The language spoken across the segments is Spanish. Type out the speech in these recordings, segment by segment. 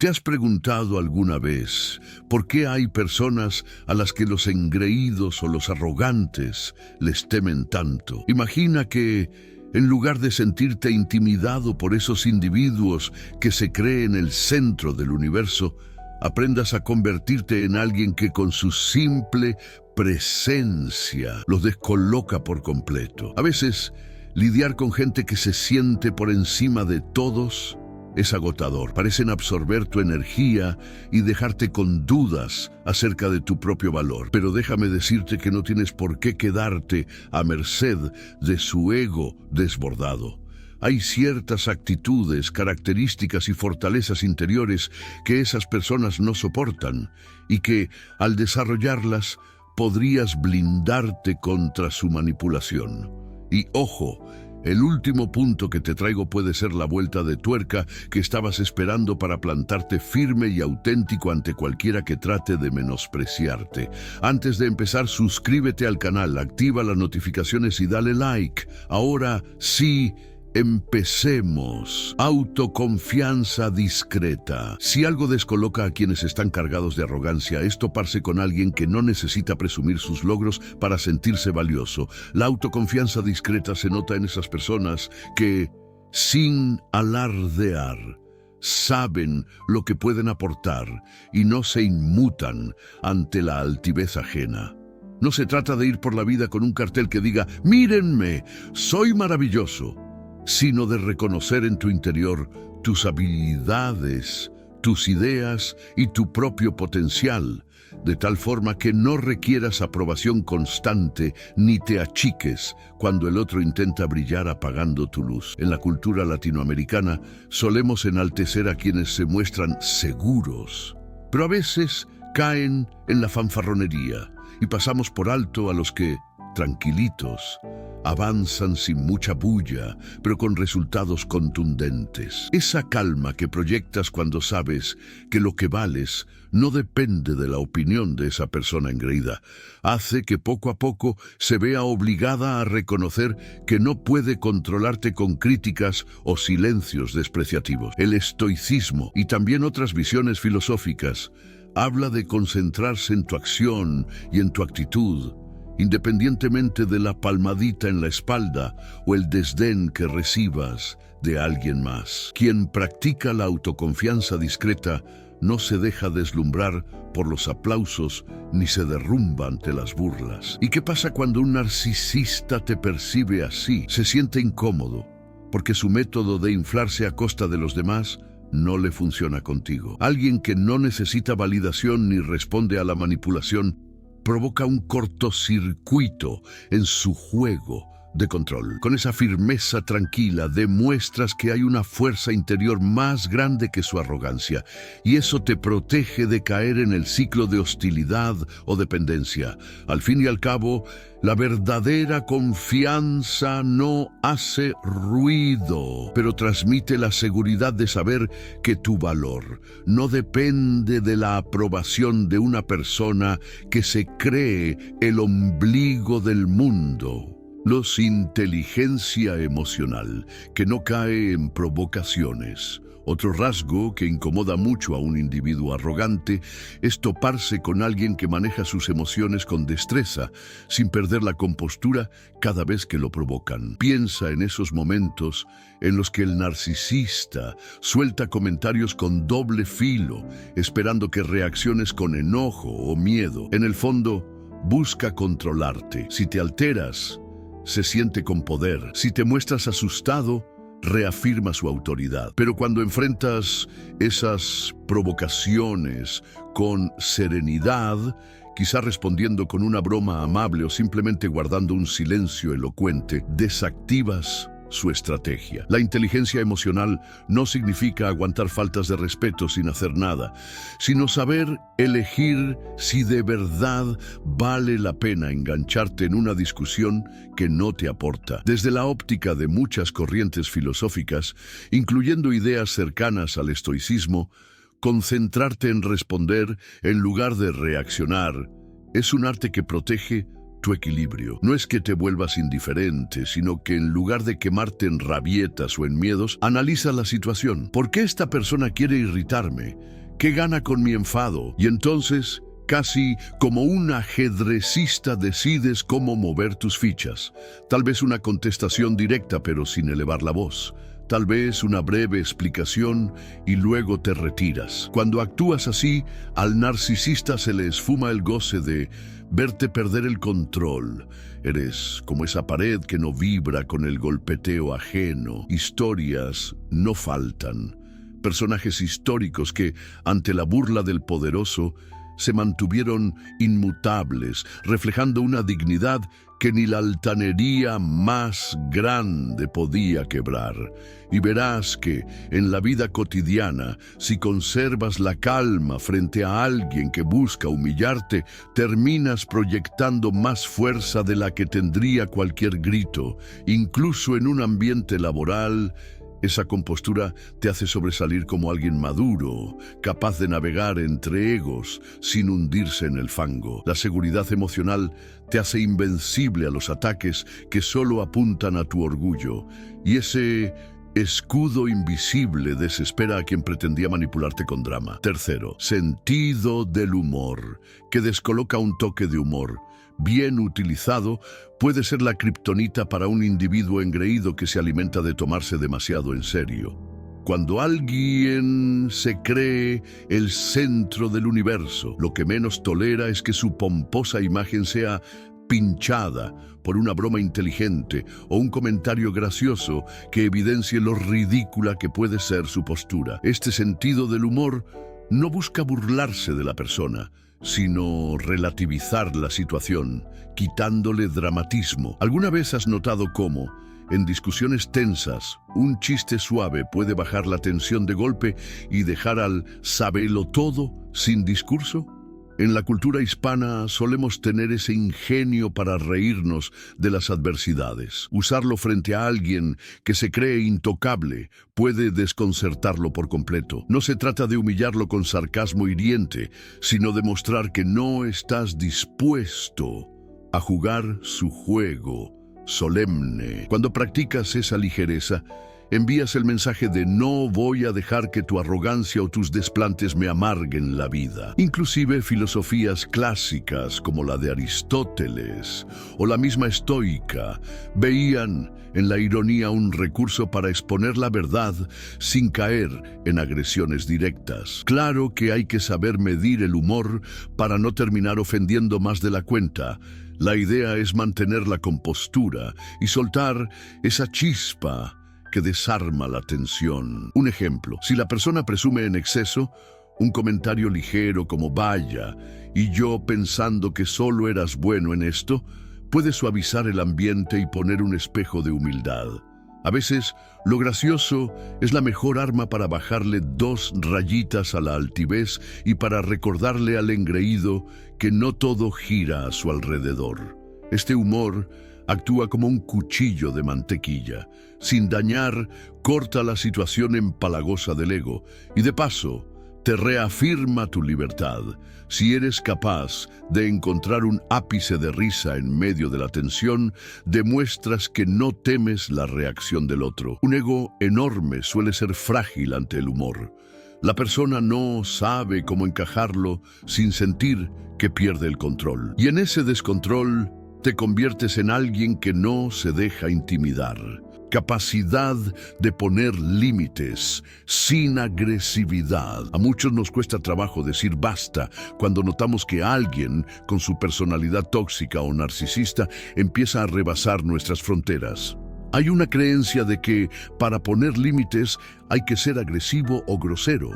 ¿Te has preguntado alguna vez por qué hay personas a las que los engreídos o los arrogantes les temen tanto? Imagina que, en lugar de sentirte intimidado por esos individuos que se creen el centro del universo, aprendas a convertirte en alguien que con su simple presencia los descoloca por completo. A veces, lidiar con gente que se siente por encima de todos es agotador. Parecen absorber tu energía y dejarte con dudas acerca de tu propio valor. Pero déjame decirte que no tienes por qué quedarte a merced de su ego desbordado. Hay ciertas actitudes, características y fortalezas interiores que esas personas no soportan y que, al desarrollarlas, podrías blindarte contra su manipulación. Y ojo, el último punto que te traigo puede ser la vuelta de tuerca que estabas esperando para plantarte firme y auténtico ante cualquiera que trate de menospreciarte. Antes de empezar, suscríbete al canal, activa las notificaciones y dale like. Ahora sí, empecemos. Autoconfianza discreta. Si algo descoloca a quienes están cargados de arrogancia, es toparse con alguien que no necesita presumir sus logros para sentirse valioso. La autoconfianza discreta se nota en esas personas que, sin alardear, saben lo que pueden aportar y no se inmutan ante la altivez ajena. No se trata de ir por la vida con un cartel que diga «Mírenme, soy maravilloso», sino de reconocer en tu interior tus habilidades, tus ideas y tu propio potencial, de tal forma que no requieras aprobación constante ni te achiques cuando el otro intenta brillar apagando tu luz. En la cultura latinoamericana solemos enaltecer a quienes se muestran seguros, pero a veces caen en la fanfarronería y pasamos por alto a los que, tranquilitos, avanzan sin mucha bulla, pero con resultados contundentes. Esa calma que proyectas cuando sabes que lo que vales no depende de la opinión de esa persona engreída, hace que poco a poco se vea obligada a reconocer que no puede controlarte con críticas o silencios despreciativos. El estoicismo y también otras visiones filosóficas habla de concentrarse en tu acción y en tu actitud, independientemente de la palmadita en la espalda o el desdén que recibas de alguien más. Quien practica la autoconfianza discreta no se deja deslumbrar por los aplausos ni se derrumba ante las burlas. ¿Y qué pasa cuando un narcisista te percibe así? Se siente incómodo, porque su método de inflarse a costa de los demás no le funciona contigo. Alguien que no necesita validación ni responde a la manipulación provoca un cortocircuito en su juego de control. Con esa firmeza tranquila demuestras que hay una fuerza interior más grande que su arrogancia, y eso te protege de caer en el ciclo de hostilidad o dependencia. Al fin y al cabo, la verdadera confianza no hace ruido, pero transmite la seguridad de saber que tu valor no depende de la aprobación de una persona que se cree el ombligo del mundo. Los inteligencia emocional, que no cae en provocaciones. Otro rasgo que incomoda mucho a un individuo arrogante es toparse con alguien que maneja sus emociones con destreza, sin perder la compostura cada vez que lo provocan. Piensa en esos momentos en los que el narcisista suelta comentarios con doble filo, esperando que reacciones con enojo o miedo. En el fondo, busca controlarte. Si te alteras, se siente con poder. Si te muestras asustado, reafirma su autoridad. Pero cuando enfrentas esas provocaciones con serenidad, quizá respondiendo con una broma amable o simplemente guardando un silencio elocuente, desactivas su estrategia. La inteligencia emocional no significa aguantar faltas de respeto sin hacer nada, sino saber elegir si de verdad vale la pena engancharte en una discusión que no te aporta. Desde la óptica de muchas corrientes filosóficas, incluyendo ideas cercanas al estoicismo, concentrarte en responder en lugar de reaccionar es un arte que protege tu equilibrio. No es que te vuelvas indiferente, sino que en lugar de quemarte en rabietas o en miedos, analiza la situación. ¿Por qué esta persona quiere irritarme? ¿Qué gana con mi enfado? Y entonces, casi como un ajedrecista, decides cómo mover tus fichas. Tal vez una contestación directa, pero sin elevar la voz. Tal vez una breve explicación y luego te retiras. Cuando actúas así, al narcisista se le esfuma el goce de verte perder el control. Eres como esa pared que no vibra con el golpeteo ajeno. Historias no faltan. Personajes históricos que, ante la burla del poderoso, se mantuvieron inmutables, reflejando una dignidad que ni la altanería más grande podía quebrar. Y verás que, en la vida cotidiana, si conservas la calma frente a alguien que busca humillarte, terminas proyectando más fuerza de la que tendría cualquier grito. Incluso en un ambiente laboral, esa compostura te hace sobresalir como alguien maduro, capaz de navegar entre egos sin hundirse en el fango. La seguridad emocional te hace invencible a los ataques que solo apuntan a tu orgullo. Y ese escudo invisible desespera a quien pretendía manipularte con drama. Tercero, sentido del humor, que descoloca un toque de humor. Bien utilizado, puede ser la kriptonita para un individuo engreído que se alimenta de tomarse demasiado en serio. Cuando alguien se cree el centro del universo, lo que menos tolera es que su pomposa imagen sea pinchada por una broma inteligente o un comentario gracioso que evidencie lo ridícula que puede ser su postura. Este sentido del humor no busca burlarse de la persona, sino relativizar la situación, quitándole dramatismo. ¿Alguna vez has notado cómo, en discusiones tensas, un chiste suave puede bajar la tensión de golpe y dejar al sabelotodo sin discurso? En la cultura hispana solemos tener ese ingenio para reírnos de las adversidades. Usarlo frente a alguien que se cree intocable puede desconcertarlo por completo. No se trata de humillarlo con sarcasmo hiriente, sino de mostrar que no estás dispuesto a jugar su juego solemne. Cuando practicas esa ligereza, envías el mensaje de no voy a dejar que tu arrogancia o tus desplantes me amarguen la vida. Inclusive filosofías clásicas como la de Aristóteles o la misma estoica veían en la ironía un recurso para exponer la verdad sin caer en agresiones directas. Claro que hay que saber medir el humor para no terminar ofendiendo más de la cuenta. La idea es mantener la compostura y soltar esa chispa que desarma la tensión. Un ejemplo, si la persona presume en exceso, un comentario ligero como vaya, y yo pensando que solo eras bueno en esto, puede suavizar el ambiente y poner un espejo de humildad. A veces, lo gracioso es la mejor arma para bajarle 2 rayitas a la altivez y para recordarle al engreído que no todo gira a su alrededor. Este humor actúa como un cuchillo de mantequilla. Sin dañar, corta la situación empalagosa del ego y de paso, te reafirma tu libertad. Si eres capaz de encontrar un ápice de risa en medio de la tensión, demuestras que no temes la reacción del otro. Un ego enorme suele ser frágil ante el humor. La persona no sabe cómo encajarlo sin sentir que pierde el control. Y en ese descontrol, te conviertes en alguien que no se deja intimidar. Capacidad de poner límites sin agresividad. A muchos nos cuesta trabajo decir basta cuando notamos que alguien con su personalidad tóxica o narcisista empieza a rebasar nuestras fronteras. Hay una creencia de que para poner límites hay que ser agresivo o grosero.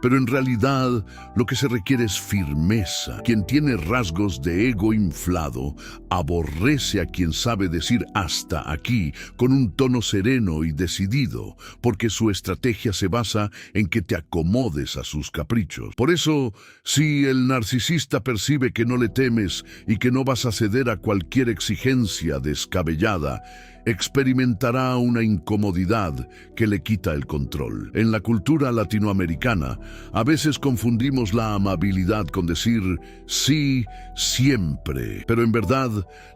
Pero en realidad lo que se requiere es firmeza. Quien tiene rasgos de ego inflado aborrece a quien sabe decir hasta aquí con un tono sereno y decidido, porque su estrategia se basa en que te acomodes a sus caprichos. Por eso, si el narcisista percibe que no le temes y que no vas a ceder a cualquier exigencia descabellada, experimentará una incomodidad que le quita el control. En la cultura latinoamericana, A veces confundimos la amabilidad con decir sí siempre, pero en verdad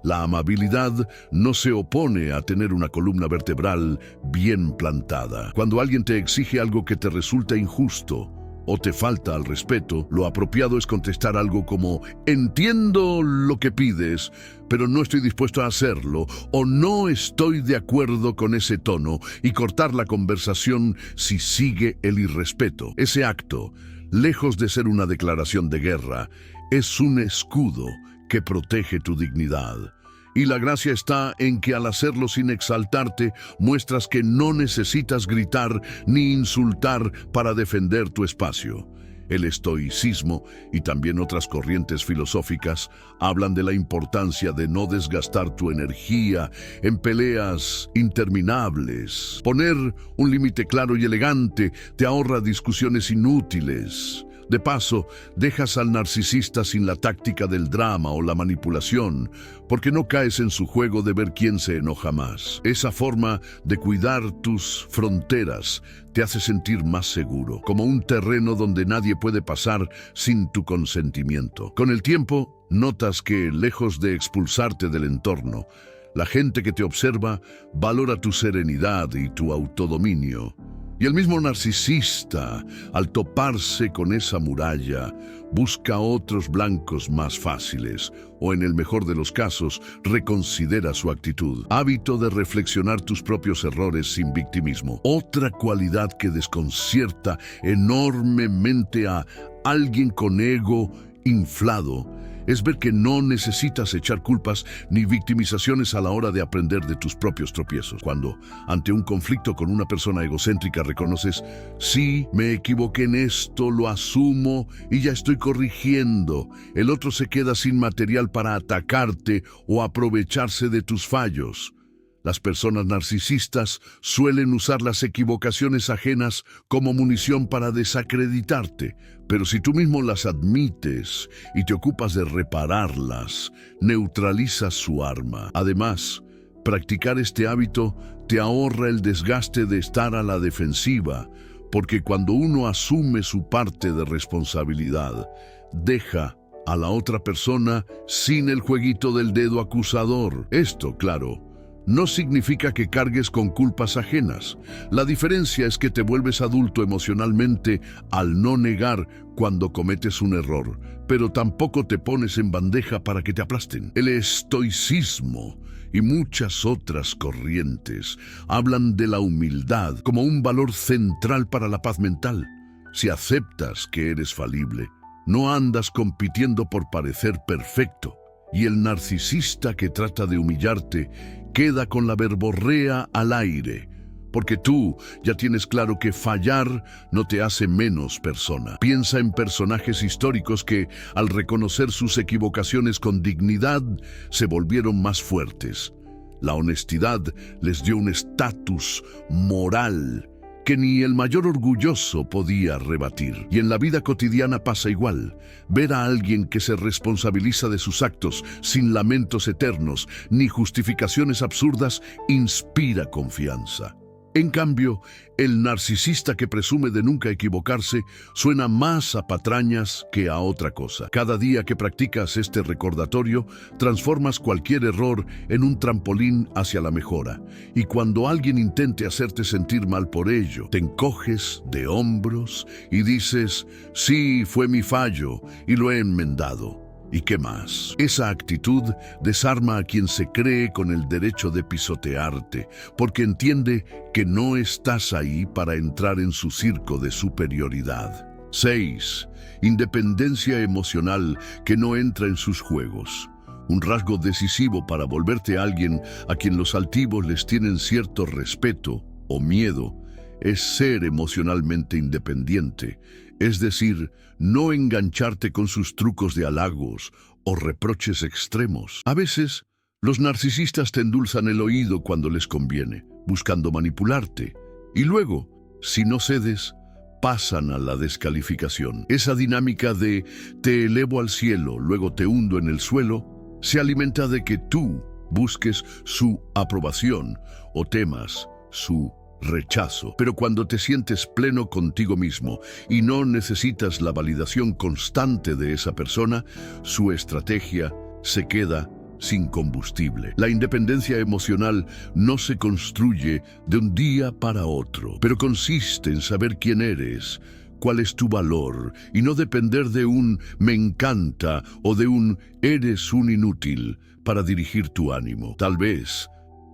la amabilidad no se opone a tener una columna vertebral bien plantada. Cuando alguien te exige algo que te resulta injusto o te falta al respeto, lo apropiado es contestar algo como: entiendo lo que pides, pero no estoy dispuesto a hacerlo, o no estoy de acuerdo con ese tono, y cortar la conversación si sigue el irrespeto. Ese acto, lejos de ser una declaración de guerra, es un escudo que protege tu dignidad. Y la gracia está en que al hacerlo sin exaltarte, muestras que no necesitas gritar ni insultar para defender tu espacio. El estoicismo y también otras corrientes filosóficas hablan de la importancia de no desgastar tu energía en peleas interminables. Poner un límite claro y elegante te ahorra discusiones inútiles. De paso, dejas al narcisista sin la táctica del drama o la manipulación, porque no caes en su juego de ver quién se enoja más. Esa forma de cuidar tus fronteras te hace sentir más seguro, como un terreno donde nadie puede pasar sin tu consentimiento. Con el tiempo, notas que, lejos de expulsarte del entorno, la gente que te observa valora tu serenidad y tu autodominio. Y el mismo narcisista, al toparse con esa muralla, busca otros blancos más fáciles, o en el mejor de los casos, reconsidera su actitud. Hábito de reflexionar tus propios errores sin victimismo. Otra cualidad que desconcierta enormemente a alguien con ego inflado es ver que no necesitas echar culpas ni victimizaciones a la hora de aprender de tus propios tropiezos. Cuando, ante un conflicto con una persona egocéntrica, reconoces: sí, me equivoqué en esto, lo asumo y ya estoy corrigiendo. El otro se queda sin material para atacarte o aprovecharse de tus fallos. Las personas narcisistas suelen usar las equivocaciones ajenas como munición para desacreditarte, pero si tú mismo las admites y te ocupas de repararlas, neutralizas su arma. Además, practicar este hábito te ahorra el desgaste de estar a la defensiva, porque cuando uno asume su parte de responsabilidad, deja a la otra persona sin el jueguito del dedo acusador. Esto, claro, no significa que cargues con culpas ajenas. La diferencia es que te vuelves adulto emocionalmente al no negar cuando cometes un error, pero tampoco te pones en bandeja para que te aplasten. El estoicismo y muchas otras corrientes hablan de la humildad como un valor central para la paz mental. Si aceptas que eres falible, no andas compitiendo por parecer perfecto. Y el narcisista que trata de humillarte queda con la verborrea al aire, porque tú ya tienes claro que fallar no te hace menos persona. Piensa en personajes históricos que, al reconocer sus equivocaciones con dignidad, se volvieron más fuertes. La honestidad les dio un estatus moral que ni el mayor orgulloso podía rebatir. Y en la vida cotidiana pasa igual. Ver a alguien que se responsabiliza de sus actos sin lamentos eternos ni justificaciones absurdas inspira confianza. En cambio, el narcisista que presume de nunca equivocarse suena más a patrañas que a otra cosa. Cada día que practicas este recordatorio, transformas cualquier error en un trampolín hacia la mejora. Y cuando alguien intente hacerte sentir mal por ello, te encoges de hombros y dices: sí, fue mi fallo y lo he enmendado. ¿Y qué más? Esa actitud desarma a quien se cree con el derecho de pisotearte, porque entiende que no estás ahí para entrar en su circo de superioridad. 6. Independencia emocional que no entra en sus juegos. Un rasgo decisivo para volverte alguien a quien los altivos les tienen cierto respeto o miedo es ser emocionalmente independiente, es decir, no engancharte con sus trucos de halagos o reproches extremos. A veces, los narcisistas te endulzan el oído cuando les conviene, buscando manipularte, y luego, si no cedes, pasan a la descalificación. Esa dinámica de te elevo al cielo, luego te hundo en el suelo, se alimenta de que tú busques su aprobación o temas su rechazo. Pero cuando te sientes pleno contigo mismo y no necesitas la validación constante de esa persona, su estrategia se queda sin combustible. La independencia emocional no se construye de un día para otro, pero consiste en saber quién eres, cuál es tu valor, y no depender de un "me encanta" o de un "eres un inútil" para dirigir tu ánimo. Tal vez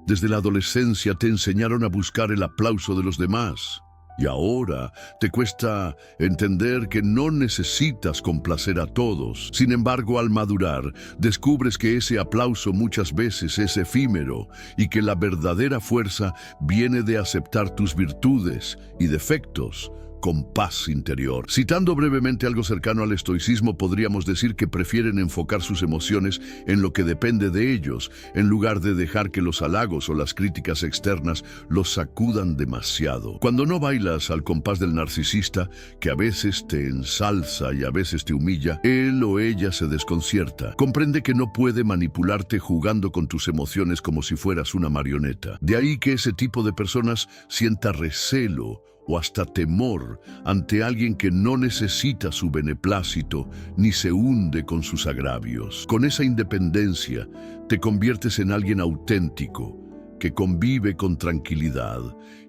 desde la adolescencia te enseñaron a buscar el aplauso de los demás, y ahora te cuesta entender que no necesitas complacer a todos. Sin embargo, al madurar, descubres que ese aplauso muchas veces es efímero y que la verdadera fuerza viene de aceptar tus virtudes y defectos con paz interior. Citando brevemente algo cercano al estoicismo, podríamos decir que prefieren enfocar sus emociones en lo que depende de ellos, en lugar de dejar que los halagos o las críticas externas los sacudan demasiado. Cuando no bailas al compás del narcisista, que a veces te ensalza y a veces te humilla, él o ella se desconcierta. Comprende que no puede manipularte jugando con tus emociones como si fueras una marioneta. De ahí que ese tipo de personas sienta recelo o hasta temor ante alguien que no necesita su beneplácito ni se hunde con sus agravios. Con esa independencia te conviertes en alguien auténtico, que convive con tranquilidad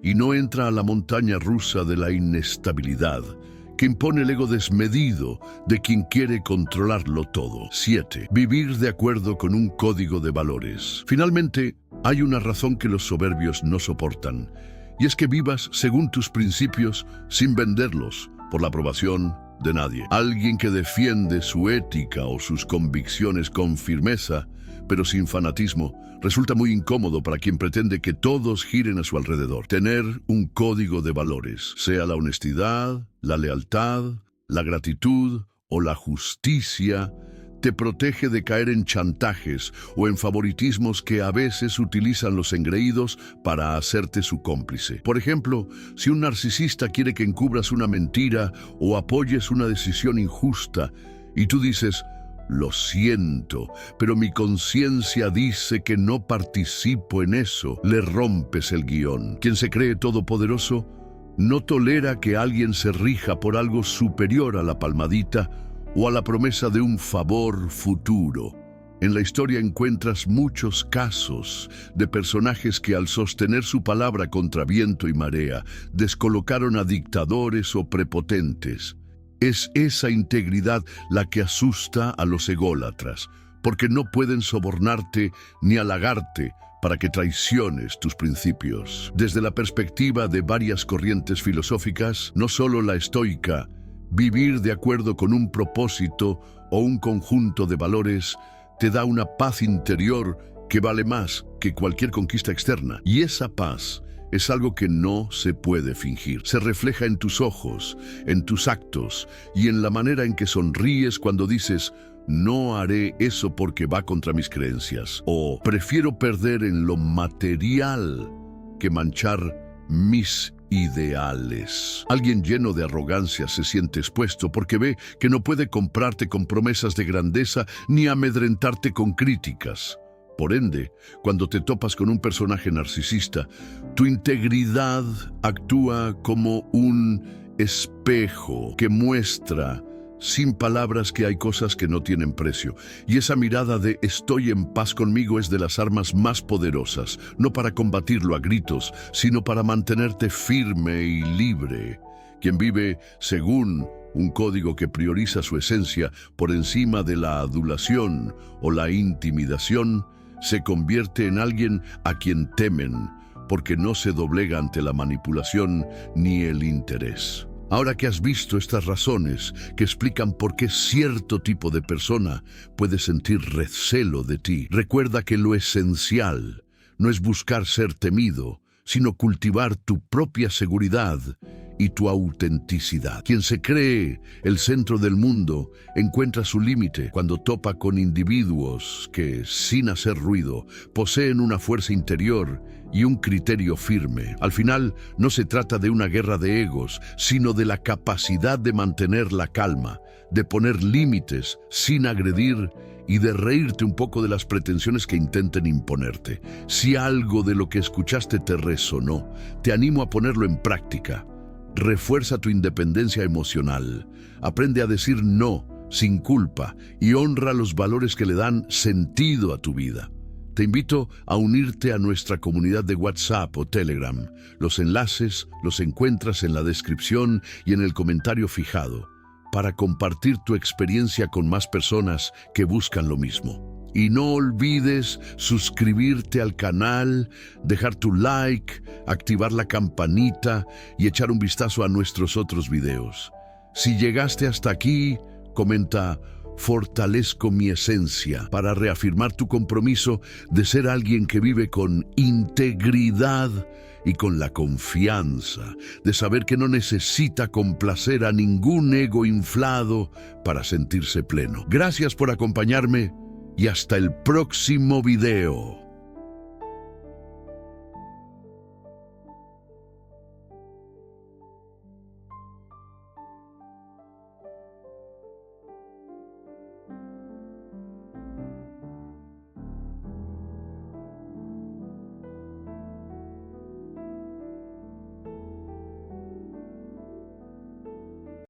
y no entra a la montaña rusa de la inestabilidad que impone el ego desmedido de quien quiere controlarlo todo. 7. Vivir de acuerdo con un código de valores. Finalmente, hay una razón que los soberbios no soportan, y es que vivas según tus principios sin venderlos por la aprobación de nadie. Alguien que defiende su ética o sus convicciones con firmeza, pero sin fanatismo, resulta muy incómodo para quien pretende que todos giren a su alrededor. Tener un código de valores, sea la honestidad, la lealtad, la gratitud o la justicia, te protege de caer en chantajes o en favoritismos que a veces utilizan los engreídos para hacerte su cómplice. Por ejemplo, si un narcisista quiere que encubras una mentira o apoyes una decisión injusta y tú dices: "Lo siento, pero mi conciencia dice que no participo en eso", le rompes el guión. Quien se cree todopoderoso no tolera que alguien se rija por algo superior a la palmadita o a la promesa de un favor futuro. En la historia encuentras muchos casos de personajes que, al sostener su palabra contra viento y marea, descolocaron a dictadores o prepotentes. Es esa integridad la que asusta a los ególatras, porque no pueden sobornarte ni halagarte para que traiciones tus principios. Desde la perspectiva de varias corrientes filosóficas, no solo la estoica, vivir de acuerdo con un propósito o un conjunto de valores te da una paz interior que vale más que cualquier conquista externa. Y esa paz es algo que no se puede fingir. Se refleja en tus ojos, en tus actos y en la manera en que sonríes cuando dices: "No haré eso porque va contra mis creencias", o "prefiero perder en lo material que manchar mis ideales". Alguien lleno de arrogancia se siente expuesto porque ve que no puede comprarte con promesas de grandeza ni amedrentarte con críticas. Por ende, cuando te topas con un personaje narcisista, tu integridad actúa como un espejo que muestra sin palabras que hay cosas que no tienen precio. Y esa mirada de "estoy en paz conmigo" es de las armas más poderosas, no para combatirlo a gritos, sino para mantenerte firme y libre. Quien vive según un código que prioriza su esencia por encima de la adulación o la intimidación, se convierte en alguien a quien temen, porque no se doblega ante la manipulación ni el interés. Ahora que has visto estas razones que explican por qué cierto tipo de persona puede sentir recelo de ti, recuerda que lo esencial no es buscar ser temido, sino cultivar tu propia seguridad y tu autenticidad. Quien se cree el centro del mundo encuentra su límite cuando topa con individuos que, sin hacer ruido, poseen una fuerza interior y un criterio firme. Al final, no se trata de una guerra de egos, sino de la capacidad de mantener la calma, de poner límites sin agredir y de reírte un poco de las pretensiones que intenten imponerte. Si algo de lo que escuchaste te resonó, te animo a ponerlo en práctica. Refuerza tu independencia emocional. Aprende a decir no sin culpa y honra los valores que le dan sentido a tu vida. Te invito a unirte a nuestra comunidad de WhatsApp o Telegram. Los enlaces los encuentras en la descripción y en el comentario fijado, para compartir tu experiencia con más personas que buscan lo mismo. Y no olvides suscribirte al canal, dejar tu like, activar la campanita y echar un vistazo a nuestros otros videos. Si llegaste hasta aquí, comenta "Fortalezco mi esencia", para reafirmar tu compromiso de ser alguien que vive con integridad y con la confianza de saber que no necesita complacer a ningún ego inflado para sentirse pleno. Gracias por acompañarme y hasta el próximo video.